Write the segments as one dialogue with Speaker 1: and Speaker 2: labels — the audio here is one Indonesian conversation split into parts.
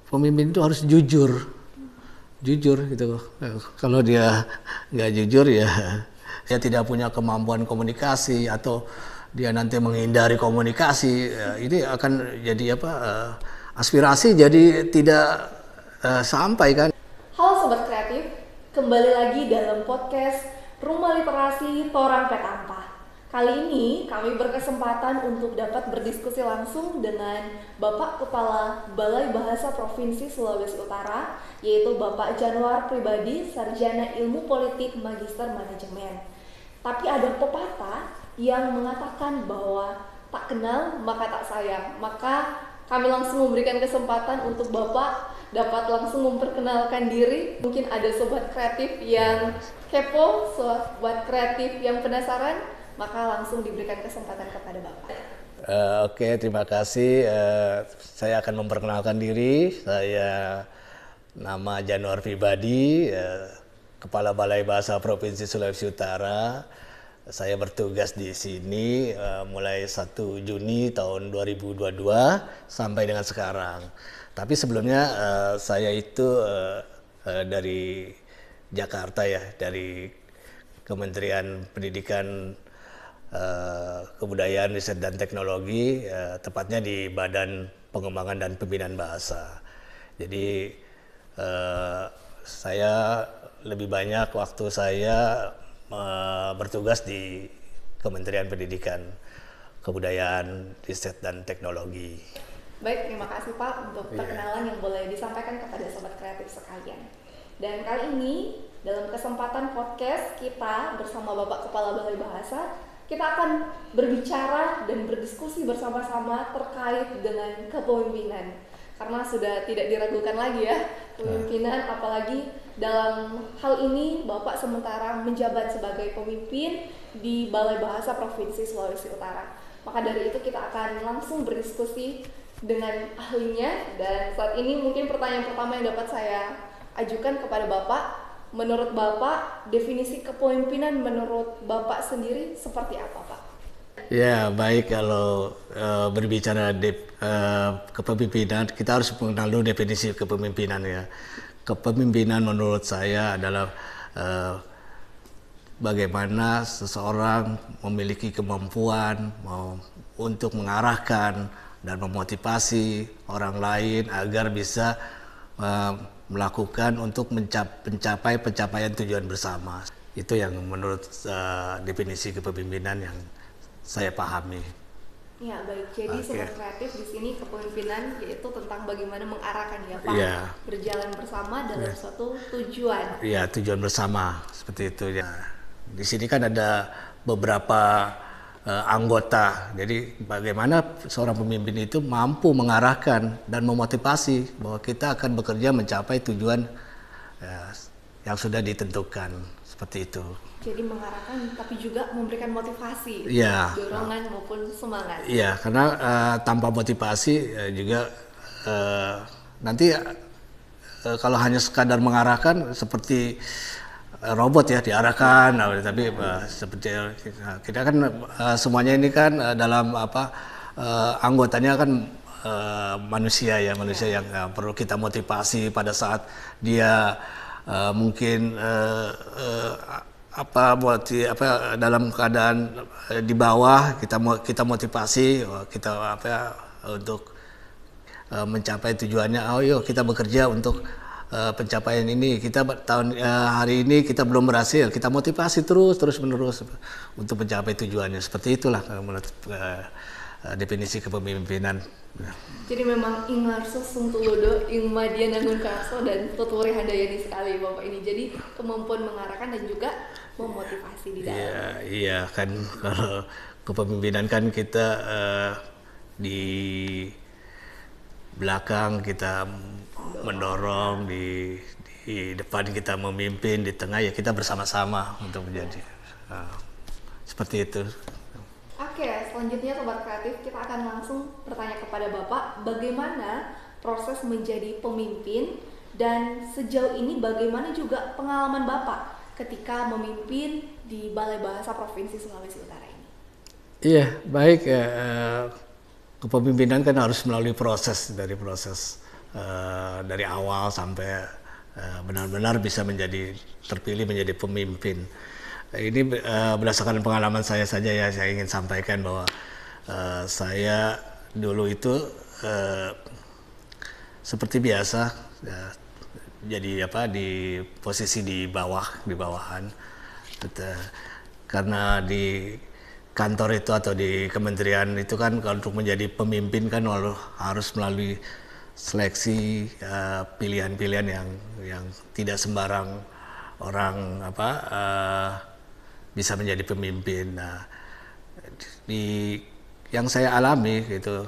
Speaker 1: pemimpin itu harus jujur gitu. Kalau dia nggak jujur ya dia tidak punya kemampuan komunikasi atau dia nanti menghindari komunikasi, ya, ini akan jadi aspirasi jadi tidak sampai kan.
Speaker 2: Halo Sobat Kreatif, kembali lagi dalam podcast Rumah Literasi Torang Petampa. Kali ini kami berkesempatan untuk dapat berdiskusi langsung dengan Bapak Kepala Balai Bahasa Provinsi Sulawesi Utara, yaitu Bapak Januar Pribadi, Sarjana Ilmu Politik Magister Manajemen. Tapi ada pepatah yang mengatakan bahwa tak kenal maka tak sayang. Maka kami langsung memberikan kesempatan untuk Bapak dapat langsung memperkenalkan diri. Mungkin ada sobat kreatif yang kepo, sobat kreatif yang penasaran, maka langsung diberikan kesempatan kepada Bapak.
Speaker 1: Oke, terima kasih. Saya akan memperkenalkan diri. Saya nama Januar Pribadi, Kepala Balai Bahasa Provinsi Sulawesi Utara. Saya bertugas di sini mulai 1 Juni tahun 2022 sampai dengan sekarang. Tapi sebelumnya saya itu dari Jakarta ya, dari Kementerian Pendidikan, Kebudayaan, Riset dan Teknologi, tepatnya di Badan Pengembangan dan Pembinaan Bahasa. Jadi saya lebih banyak waktu saya bertugas di Kementerian Pendidikan, Kebudayaan, Riset dan Teknologi.
Speaker 2: Baik, terima kasih Pak untuk perkenalan yang boleh disampaikan kepada sobat kreatif sekalian. Dan kali ini dalam kesempatan podcast kita bersama Bapak Kepala Balai Bahasa, kita akan berbicara dan berdiskusi bersama-sama terkait dengan kepemimpinan. Karena sudah tidak diragukan lagi ya, kepemimpinan, apalagi dalam hal ini Bapak sementara menjabat sebagai pemimpin di Balai Bahasa Provinsi Sulawesi Utara. Maka dari itu kita akan langsung berdiskusi dengan ahlinya, dan saat ini mungkin pertanyaan pertama yang dapat saya ajukan kepada Bapak, menurut Bapak definisi kepemimpinan menurut Bapak sendiri seperti apa Pak?
Speaker 1: Ya baik, kalau berbicara kepemimpinan kita harus mengenal dulu definisi kepemimpinan ya. Kepemimpinan menurut saya adalah bagaimana seseorang memiliki kemampuan untuk mengarahkan dan memotivasi orang lain agar bisa melakukan untuk mencapai pencapaian tujuan bersama. Itu yang menurut definisi kepemimpinan yang saya pahami.
Speaker 2: Ya baik, jadi sobat kreatif di sini kepemimpinan yaitu tentang bagaimana mengarahkan ya Pak, berjalan bersama dalam suatu tujuan.
Speaker 1: Iya, tujuan bersama seperti itu ya. Di sini kan ada beberapa anggota, jadi bagaimana seorang pemimpin itu mampu mengarahkan dan memotivasi bahwa kita akan bekerja mencapai tujuan yang sudah ditentukan, seperti itu.
Speaker 2: Jadi mengarahkan tapi juga memberikan motivasi, dorongan maupun semangat.
Speaker 1: Iya, karena tanpa motivasi juga nanti kalau hanya sekadar mengarahkan seperti robot ya, diarahkan, tapi seperti kita kan semuanya ini kan dalam anggotanya kan manusia yang perlu kita motivasi pada saat dia mungkin dalam keadaan di bawah, kita motivasi kita untuk mencapai tujuannya. Yuk kita bekerja untuk pencapaian ini. Kita hari ini kita belum berhasil, kita motivasi terus menerus untuk mencapai tujuannya. Seperti itulah menurut definisi kepemimpinan.
Speaker 2: Jadi memang Ingarso Sungtulodo, Ingmadian Nangun Karso, dan Tuturi Handayani sekali Bapak ini. Jadi kemampuan mengarahkan dan juga memotivasi di dalam.
Speaker 1: Iya kan, kalau kepemimpinan kan kita di belakang kita mendorong, di depan kita memimpin, di tengah ya kita bersama-sama untuk menjadi seperti itu.
Speaker 2: Oke, selanjutnya Sobat Kreatif, kita akan langsung bertanya kepada Bapak, bagaimana proses menjadi pemimpin dan sejauh ini bagaimana juga pengalaman Bapak ketika memimpin di Balai Bahasa Provinsi Sulawesi Utara ini?
Speaker 1: Iya, baik. Kepemimpinan kan harus melalui proses dari awal sampai benar-benar bisa terpilih menjadi pemimpin. Ini berdasarkan pengalaman saya saja ya, saya ingin sampaikan bahwa saya dulu itu seperti biasa jadi di posisi di bawahan. Karena di kantor itu atau di kementerian itu kan kalau untuk menjadi pemimpin kan harus melalui seleksi pilihan-pilihan yang tidak sembarang orang bisa menjadi pemimpin. Nah, yang saya alami gitu,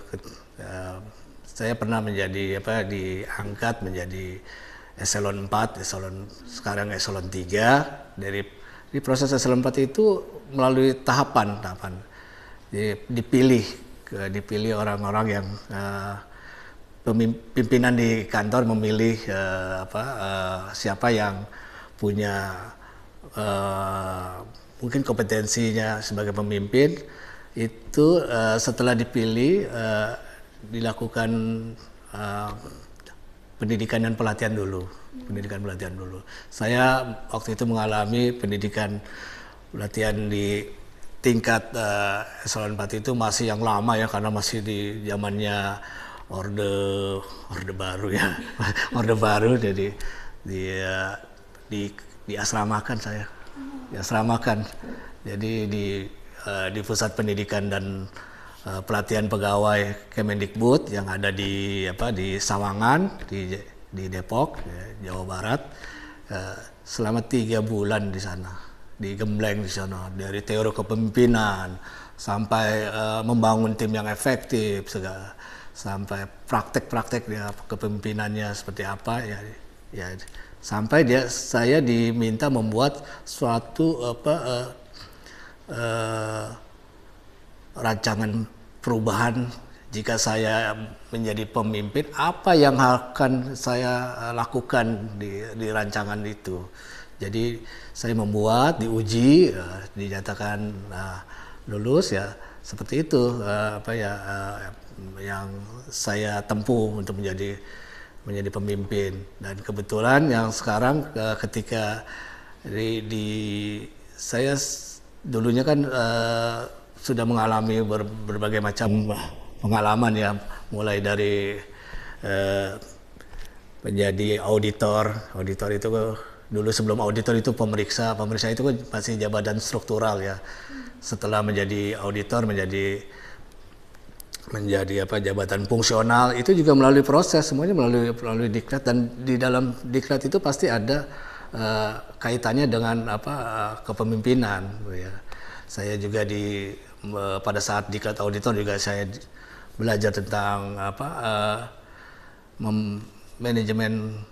Speaker 1: saya pernah diangkat menjadi eselon 4, sekarang eselon 3. Di proses eselon 4 itu melalui tahapan. Dipilih orang-orang yang pimpinan di kantor memilih siapa yang punya mungkin kompetensinya sebagai pemimpin. Itu setelah dipilih dilakukan pendidikan dan pelatihan dulu. Saya waktu itu mengalami pendidikan pelatihan di tingkat eselon 4 itu masih yang lama ya, karena masih di zamannya orde baru ya. Orde baru, jadi diasramakan saya. Diasramakan. Jadi di pusat pendidikan dan pelatihan pegawai Kemendikbud yang ada di Sawangan di Depok, Jawa Barat, selama 3 bulan di sana, digembleng di sana, dari teori kepemimpinan sampai membangun tim yang efektif, sampai praktek-praktek kepemimpinannya seperti apa ya sampai saya diminta membuat suatu rancangan perubahan. Jika saya menjadi pemimpin, apa yang akan saya lakukan di rancangan itu. Jadi saya membuat, diuji, dinyatakan lulus ya, seperti itu yang saya tempuh untuk menjadi pemimpin. Dan kebetulan yang sekarang ketika saya dulunya kan sudah mengalami berbagai macam pengalaman ya, mulai dari menjadi auditor itu dulu. Sebelum auditor itu pemeriksa itu kan masih jabatan struktural ya. Setelah menjadi auditor menjadi jabatan fungsional, itu juga melalui proses, semuanya melalui diklat, dan di dalam diklat itu pasti ada kaitannya dengan kepemimpinan ya. Saya juga pada saat diklat auditor juga saya belajar tentang manajemen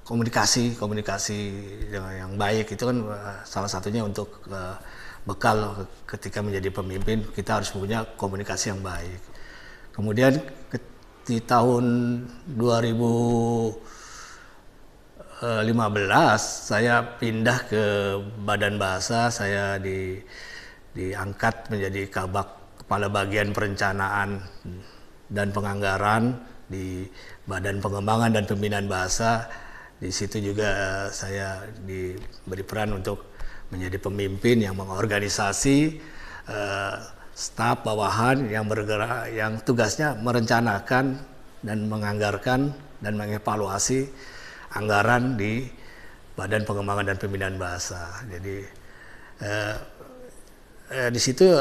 Speaker 1: komunikasi yang baik. Itu kan salah satunya untuk bekal ketika menjadi pemimpin, kita harus punya komunikasi yang baik. Kemudian di tahun 2015 saya pindah ke Badan Bahasa. Saya diangkat menjadi Kabak Kepala Bagian Perencanaan dan Penganggaran di Badan Pengembangan dan Pembinaan Bahasa. Di situ juga saya diberi peran untuk menjadi pemimpin yang mengorganisasi staf bawahan yang bergerak, yang tugasnya merencanakan dan menganggarkan dan mengevaluasi anggaran di Badan Pengembangan dan Pembinaan Bahasa. Jadi di situ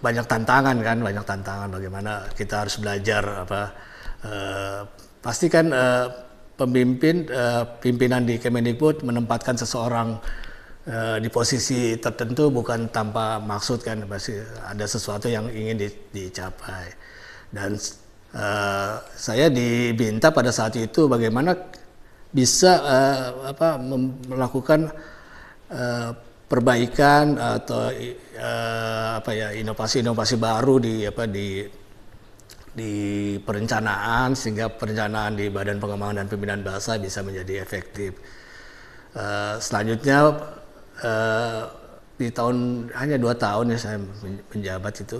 Speaker 1: banyak tantangan bagaimana kita harus belajar pasti kan pimpinan di Kemendikbud menempatkan seseorang di posisi tertentu bukan tanpa maksud kan, pasti ada sesuatu yang ingin dicapai. Dan saya diminta pada saat itu bagaimana bisa melakukan perbaikan atau inovasi-inovasi baru di perencanaan, sehingga perencanaan di Badan Pengembangan dan Pembinaan Bahasa bisa menjadi efektif. Selanjutnya di hanya 2 tahun ya saya menjabat itu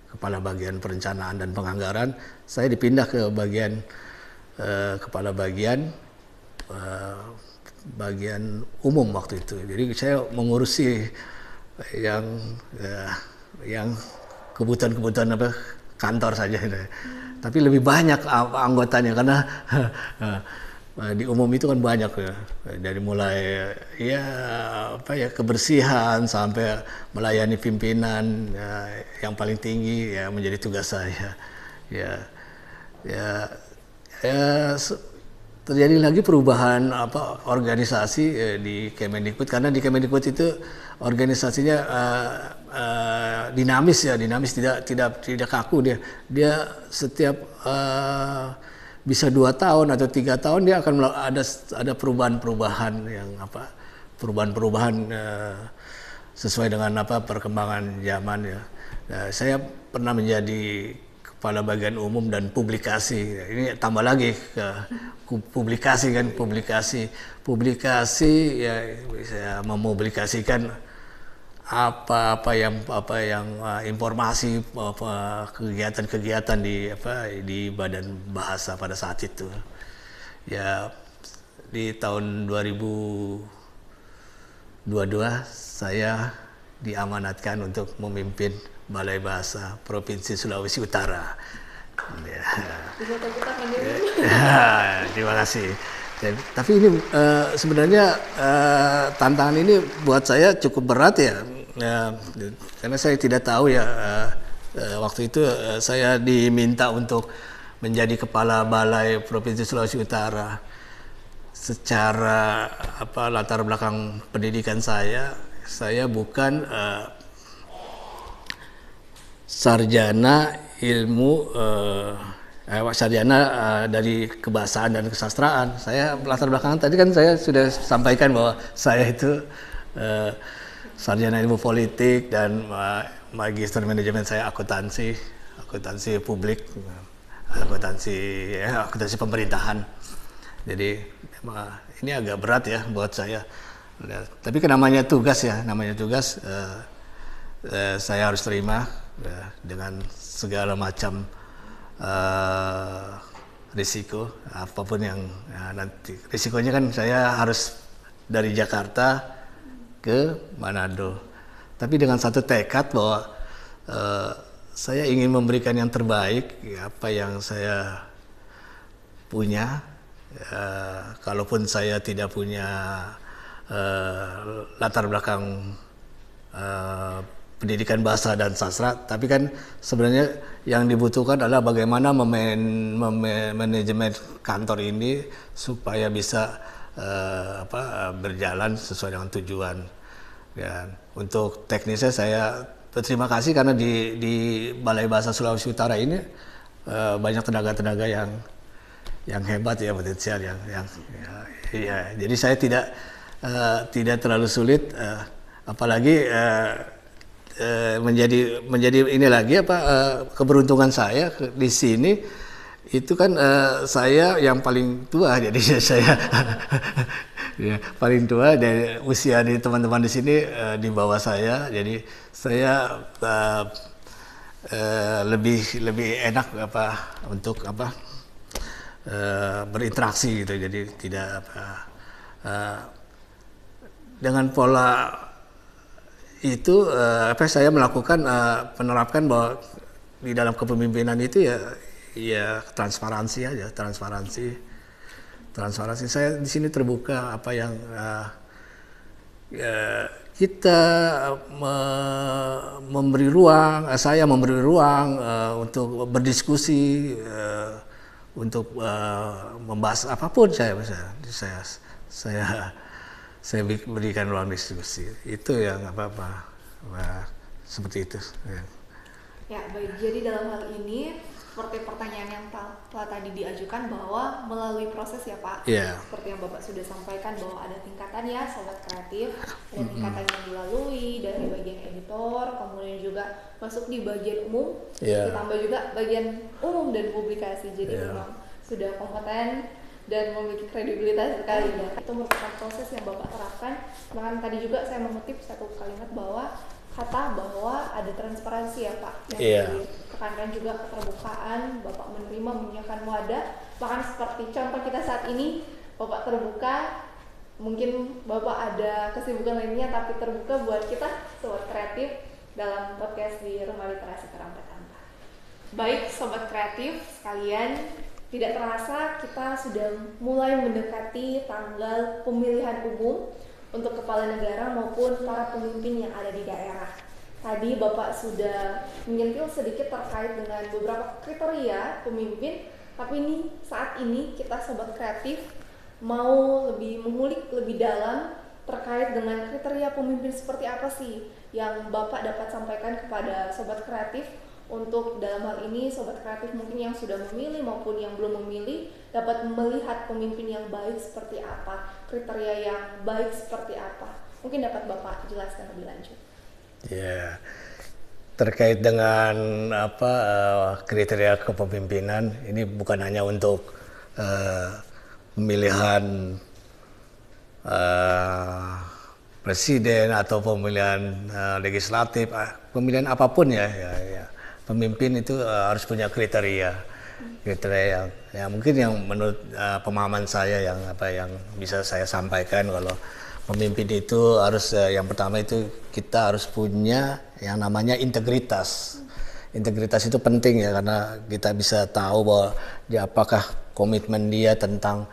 Speaker 1: kepala bagian perencanaan dan penganggaran, saya dipindah ke bagian kepala bagian bagian umum waktu itu. Jadi saya mengurusi yang kebutuhan-kebutuhan kantor saja. Tapi lebih banyak anggotanya karena di umum itu kan banyak ya, dari mulai kebersihan sampai melayani pimpinan yang paling tinggi menjadi tugas saya. Terjadi lagi perubahan organisasi di Kemendikbud, karena di Kemendikbud itu organisasinya dinamis, tidak kaku dia setiap bisa 2 tahun atau 3 tahun dia akan ada perubahan sesuai dengan perkembangan zaman ya. Saya pernah menjadi kepala bagian umum dan publikasi. Ini tambah lagi ke publikasi ya, saya mempublikasikan apa yang informasi kegiatan-kegiatan di Badan Bahasa pada saat itu. Ya, di tahun 2022 saya diamanatkan untuk memimpin Balai Bahasa Provinsi Sulawesi Utara. Ya. Terima kasih. Tapi ini sebenarnya tantangan ini buat saya cukup berat ya, karena saya tidak tahu ya, waktu itu saya diminta untuk menjadi kepala Balai Provinsi Sulawesi Utara. Secara latar belakang pendidikan saya bukan sarjana ilmu sarjana dari kebahasaan dan kesastraan. Saya latar belakangan tadi kan saya sudah sampaikan bahwa saya itu sarjana ilmu politik dan magister manajemen saya akuntansi publik, akuntansi pemerintahan. Jadi ini agak berat ya buat saya. Tapi namanya tugas, saya harus terima dengan segala macam risiko apapun yang nanti. Risikonya kan saya harus dari Jakarta ke Manado. Tapi dengan satu tekad bahwa saya ingin memberikan yang terbaik, apa yang saya punya. Kalaupun saya tidak punya latar belakang pendidikan bahasa dan sastra, tapi kan sebenarnya yang dibutuhkan adalah bagaimana manajemen kantor ini supaya bisa berjalan sesuai dengan tujuan. Dan untuk teknisnya saya berterima kasih karena di Balai Bahasa Sulawesi Utara ini banyak tenaga-tenaga yang hebat ya, potensial jadi saya tidak terlalu sulit, apalagi menjadi ini lagi keberuntungan saya di sini itu kan saya yang paling tua, jadi saya ya, paling tua dari usia di teman-teman di sini di bawah saya, jadi saya lebih enak untuk berinteraksi gitu, jadi tidak dengan pola itu saya menerapkan bahwa di dalam kepemimpinan itu ya transparansi aja, transparansi. Saya di sini terbuka apa yang kita memberi ruang, saya memberi ruang untuk berdiskusi, untuk membahas apapun saya berikan ruang diskusi. Itu yang seperti itu.
Speaker 2: Ya, baik. Jadi dalam hal ini seperti pertanyaan yang telah tadi diajukan bahwa melalui proses ya Pak, seperti yang Bapak sudah sampaikan bahwa ada tingkatan ya Sobat Kreatif, ada tingkatan yang dilalui dari bagian editor, kemudian juga masuk di bagian umum, ditambah juga bagian umum dan publikasi. Jadi memang sudah kompeten dan memiliki kredibilitas sekali ya. Itu merupakan proses yang Bapak terapkan. Bahkan tadi juga saya mengutip satu kalimat bahwa kata bahwa ada transparansi ya Pak, yang ditekankan juga keterbukaan, Bapak menerima menyiapkan wadah, bahkan seperti contoh kita saat ini, Bapak terbuka, mungkin Bapak ada kesibukan lainnya tapi terbuka buat kita Sobat Kreatif dalam podcast di Rumah Literasi Keramat Ampa. Baik Sobat Kreatif sekalian, tidak terasa kita sudah mulai mendekati tanggal pemilihan umum untuk kepala negara maupun para pemimpin yang ada di daerah. Tadi Bapak sudah menyentil sedikit terkait dengan beberapa kriteria pemimpin, tapi saat ini kita Sobat Kreatif mau lebih mengulik lebih dalam terkait dengan kriteria pemimpin seperti apa sih yang Bapak dapat sampaikan kepada Sobat Kreatif untuk dalam hal ini Sobat Kreatif mungkin yang sudah memilih maupun yang belum memilih dapat melihat pemimpin yang baik seperti apa, kriteria yang baik seperti apa. Mungkin dapat Bapak jelaskan lebih lanjut.
Speaker 1: Ya, terkait dengan kriteria kepemimpinan ini bukan hanya untuk pemilihan presiden atau pemilihan legislatif, pemilihan apapun ya. Pemimpin itu harus punya kriteria yang mungkin yang menurut pemahaman saya yang bisa saya sampaikan. Kalau pemimpin itu harus yang pertama itu kita harus punya yang namanya integritas. Integritas itu penting ya, karena kita bisa tahu bahwa apakah komitmen dia tentang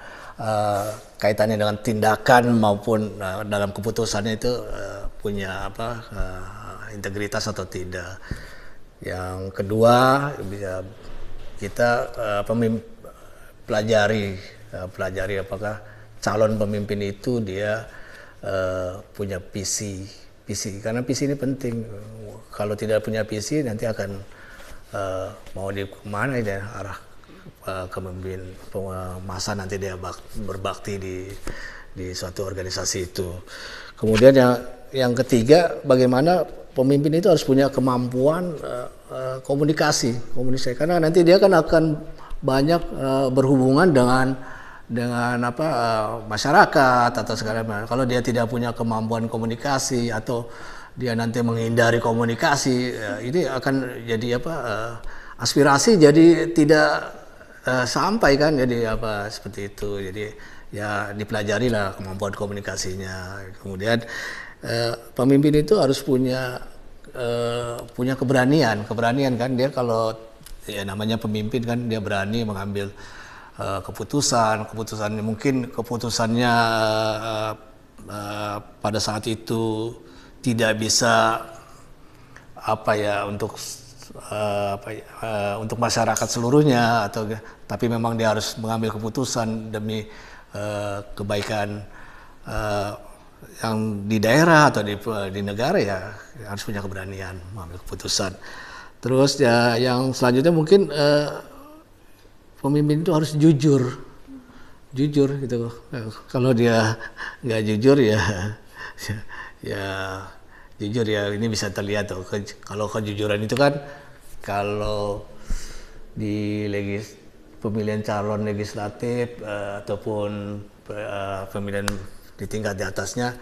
Speaker 1: kaitannya dengan tindakan maupun dalam keputusannya itu punya integritas atau tidak. Yang kedua kita pelajari apakah calon pemimpin itu dia punya visi, karena visi ini penting. Kalau tidak punya visi nanti akan mau di mana ya arah kepemimpinan masa nanti dia berbakti di suatu organisasi itu. Kemudian yang ketiga, bagaimana pemimpin itu harus punya kemampuan komunikasi, karena nanti dia kan akan banyak berhubungan dengan masyarakat atau segala macam. Kalau dia tidak punya kemampuan komunikasi atau dia nanti menghindari komunikasi, ini akan jadi aspirasi jadi tidak sampai kan, jadi seperti itu. Jadi ya dipelajari lah kemampuan komunikasinya. Kemudian pemimpin itu harus punya keberanian kan. Dia kalau ya namanya pemimpin kan, dia berani mengambil keputusan mungkin keputusannya pada saat itu tidak bisa untuk masyarakat seluruhnya, tapi memang dia harus mengambil keputusan demi kebaikan yang di daerah atau di negara, ya harus punya keberanian mengambil keputusan. Terus ya yang selanjutnya mungkin pemimpin itu harus jujur gitu. Kalau dia nggak jujur ya jujur ya ini bisa terlihat tuh. Kalau kejujuran itu kan kalau di pemilihan calon legislatif ataupun pemilihan di tingkat di atasnya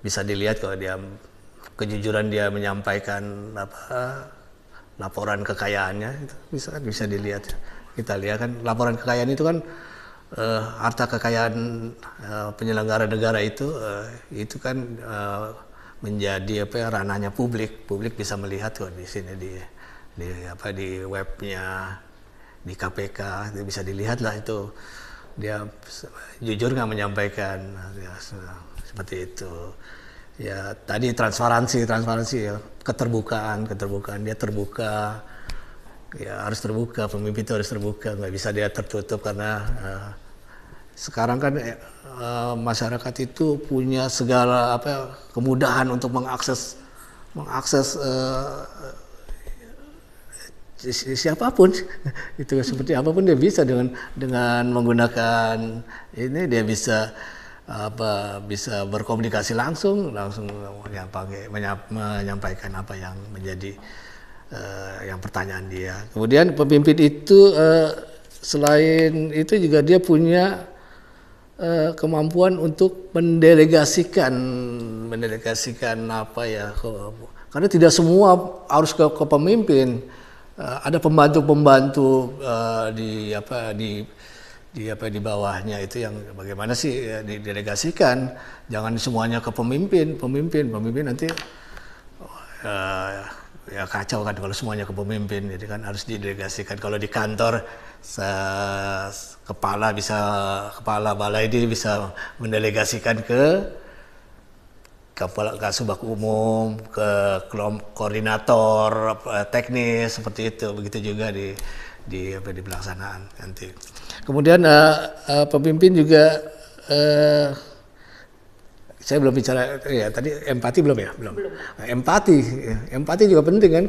Speaker 1: bisa dilihat kalau dia kejujuran dia menyampaikan laporan kekayaannya itu bisa dilihat. Kita lihat kan laporan kekayaan itu kan harta kekayaan penyelenggara negara itu kan menjadi ranahnya publik bisa melihat kok di sini di webnya di KPK itu bisa dilihat lah itu dia jujur nggak menyampaikan ya, seperti itu ya. Tadi transparansi ya, keterbukaan dia terbuka ya, harus terbuka. Pemimpin itu harus terbuka, nggak bisa dia tertutup karena sekarang kan masyarakat itu punya segala kemudahan untuk mengakses siapapun itu seperti apapun dia bisa dengan menggunakan ini, dia bisa bisa berkomunikasi langsung menyampaikan apa yang menjadi yang pertanyaan dia. Kemudian pemimpin itu selain itu juga dia punya kemampuan untuk mendelegasikan Karena tidak semua harus ke pemimpin. Ada pembantu-pembantu di bawahnya itu yang bagaimana sih ya, didelegasikan. Jangan semuanya ke pemimpin nanti ya kacau kan kalau semuanya ke pemimpin. Jadi kan harus didelegasikan. Kalau di kantor kepala balai dia bisa mendelegasikan ke kepala Kasubag Umum, ke koordinator teknis seperti itu. Begitu juga di pelaksanaan nanti. Kemudian pemimpin juga saya belum bicara ya tadi empati belum ya? Belum. Empati juga penting kan,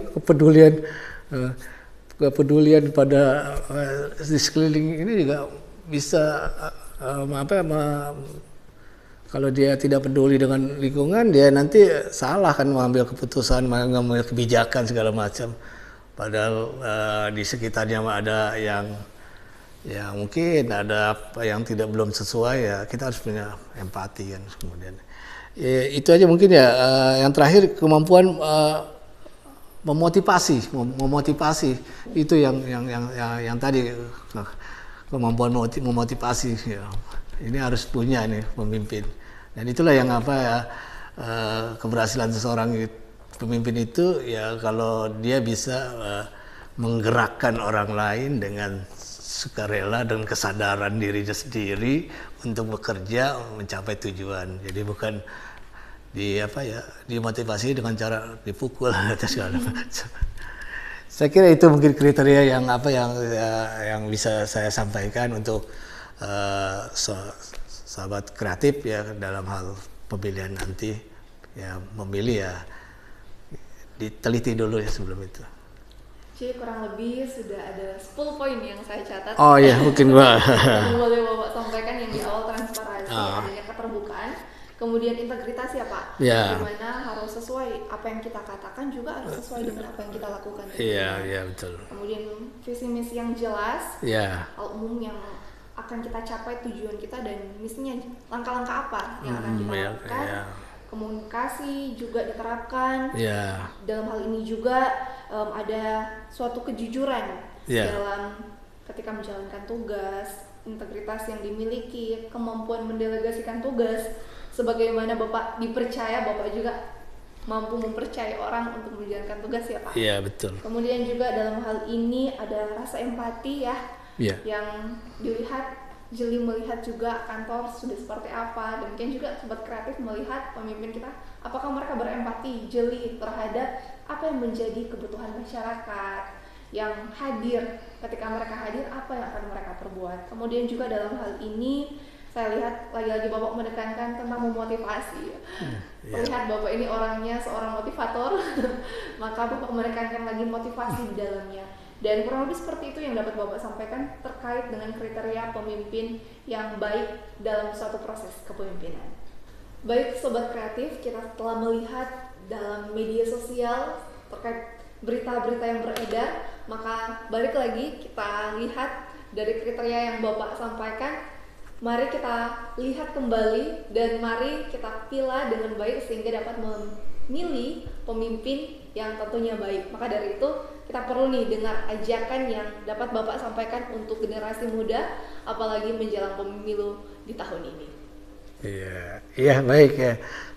Speaker 1: kepedulian pada di sekeliling ini juga bisa kalau dia tidak peduli dengan lingkungan, dia nanti salah kan mengambil keputusan, mengambil kebijakan segala macam. Padahal di sekitarnya ada yang mungkin ada apa yang belum sesuai, ya kita harus punya empati kan. Kemudian itu aja mungkin ya. Yang terakhir kemampuan memotivasi itu yang tadi kemampuan memotivasi ya. Ini harus punya nih pemimpin. Dan itulah yang keberhasilan seseorang pemimpin itu ya kalau dia bisa menggerakkan orang lain dengan sukarela dan kesadaran dirinya sendiri untuk bekerja mencapai tujuan. Jadi bukan dimotivasi dengan cara dipukul atau segala macam. Saya kira itu mungkin kriteria yang bisa saya sampaikan untuk sahabat kreatif ya dalam hal pemilihan nanti ya, memilih ya diteliti dulu ya sebelum itu.
Speaker 2: Jadi kurang lebih sudah ada 10 poin yang saya catat.
Speaker 1: Oh iya, mungkin Mbak.
Speaker 2: Yang boleh Bapak sampaikan. Yang di awal transparansi, adanya keterbukaan, kemudian integritas ya Pak.
Speaker 1: Ya.
Speaker 2: Dimana harus sesuai apa yang kita katakan juga harus sesuai dengan apa yang kita lakukan.
Speaker 1: Iya betul.
Speaker 2: Kemudian visi misi yang jelas, hal umum yang akan kita capai, tujuan kita dan misinya, langkah-langkah apa yang akan kita lakukan. Komunikasi juga diterapkan. Dalam hal ini juga ada suatu kejujuran dalam ketika menjalankan tugas, integritas yang dimiliki, kemampuan mendelegasikan tugas. Sebagaimana Bapak dipercaya, Bapak juga mampu mempercayai orang untuk menjalankan tugas ya Pak. Iya betul. Kemudian juga dalam hal ini ada rasa empati ya. Yang dilihat, jeli melihat juga kantor sudah seperti apa. Demikian juga sobat kreatif melihat pemimpin kita, apakah mereka berempati, jeli terhadap apa yang menjadi kebutuhan masyarakat yang hadir. Ketika mereka hadir, apa yang akan mereka perbuat. Kemudian juga dalam hal ini saya lihat lagi-lagi Bapak menekankan tentang memotivasi. Lihat Bapak ini orangnya seorang motivator, maka Bapak menekankan lagi motivasi di dalamnya. Dan kurang lebih seperti itu yang dapat Bapak sampaikan terkait dengan kriteria pemimpin yang baik dalam suatu proses kepemimpinan. Baik Sobat Kreatif, kita telah melihat dalam media sosial terkait berita-berita yang beredar, maka balik lagi kita lihat dari kriteria yang Bapak sampaikan. Mari kita lihat kembali dan mari kita pilih dengan baik sehingga dapat memilih pemimpin yang tentunya baik. Maka dari itu kita perlu nih dengar ajakan yang dapat Bapak sampaikan untuk generasi muda, apalagi menjelang pemilu di tahun ini. Iya baik ya.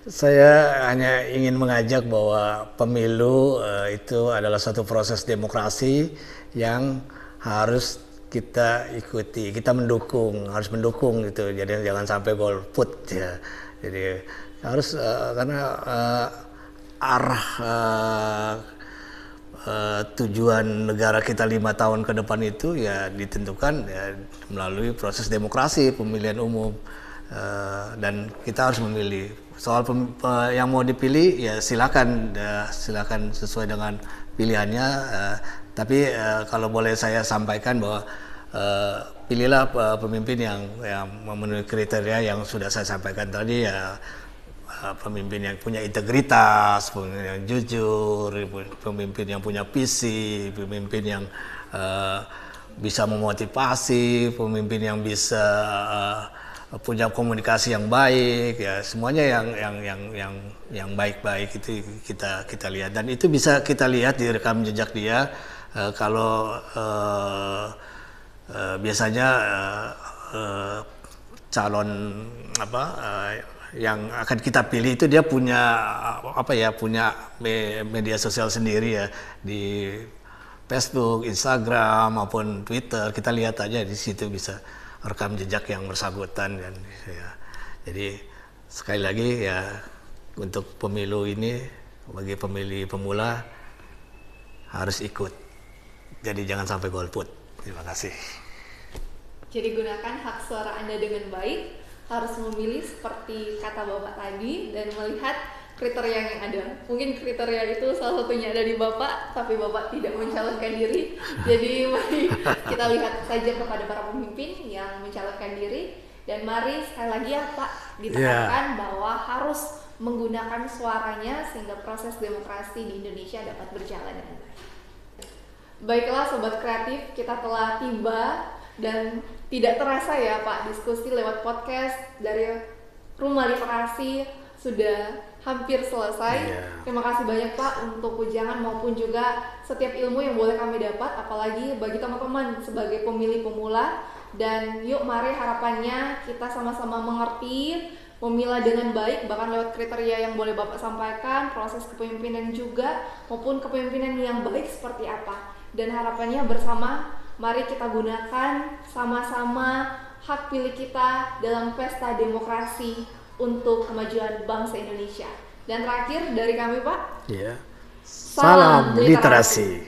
Speaker 2: Saya hanya ingin mengajak bahwa pemilu itu adalah suatu proses demokrasi yang harus kita ikuti, kita harus mendukung gitu. Jadi jangan sampai golput ya. Jadi harus karena arah tujuan negara kita 5 tahun ke depan itu ya ditentukan ya melalui proses demokrasi pemilihan umum, dan kita harus memilih. Soal yang mau dipilih ya silakan sesuai dengan pilihannya, tapi kalau boleh saya sampaikan bahwa pilihlah pemimpin yang memenuhi kriteria yang sudah saya sampaikan tadi ya. Pemimpin yang punya integritas, pemimpin yang jujur, pemimpin yang punya visi, pemimpin yang bisa memotivasi, pemimpin yang bisa
Speaker 1: punya komunikasi yang baik, ya semuanya yang baik-baik itu kita lihat, dan itu bisa kita lihat di rekam jejak dia. Kalau biasanya calon yang akan kita pilih itu dia punya punya media sosial sendiri ya, di Facebook, Instagram maupun Twitter. Kita lihat aja di situ bisa rekam jejak yang bersangkutan kan ya. Jadi sekali lagi ya, untuk pemilu ini bagi pemilih pemula harus ikut. Jadi jangan sampai golput. Terima kasih.
Speaker 2: Jadi gunakan hak suara Anda dengan baik, harus memilih seperti kata Bapak tadi dan melihat kriteria yang ada. Mungkin kriteria itu salah satunya ada di Bapak, tapi Bapak tidak mencalonkan diri. Jadi mari kita lihat saja kepada para pemimpin yang mencalonkan diri, dan mari sekali lagi ya Pak ditekankan bahwa harus menggunakan suaranya sehingga proses demokrasi di Indonesia dapat berjalan dengan baik. Baiklah Sobat Kreatif, kita telah tiba dan tidak terasa ya Pak, diskusi lewat podcast dari Rumah Literasi sudah hampir selesai. Terima kasih banyak Pak untuk ujangan maupun juga setiap ilmu yang boleh kami dapat, apalagi bagi teman-teman sebagai pemilih pemula. Dan yuk mari harapannya kita sama-sama mengerti, memilah dengan baik, bahkan lewat kriteria yang boleh Bapak sampaikan, proses kepemimpinan juga maupun kepemimpinan yang baik seperti apa. Dan harapannya bersama mari kita gunakan sama-sama hak pilih kita dalam pesta demokrasi untuk kemajuan bangsa Indonesia. Dan terakhir dari kami Pak,
Speaker 1: salam literasi.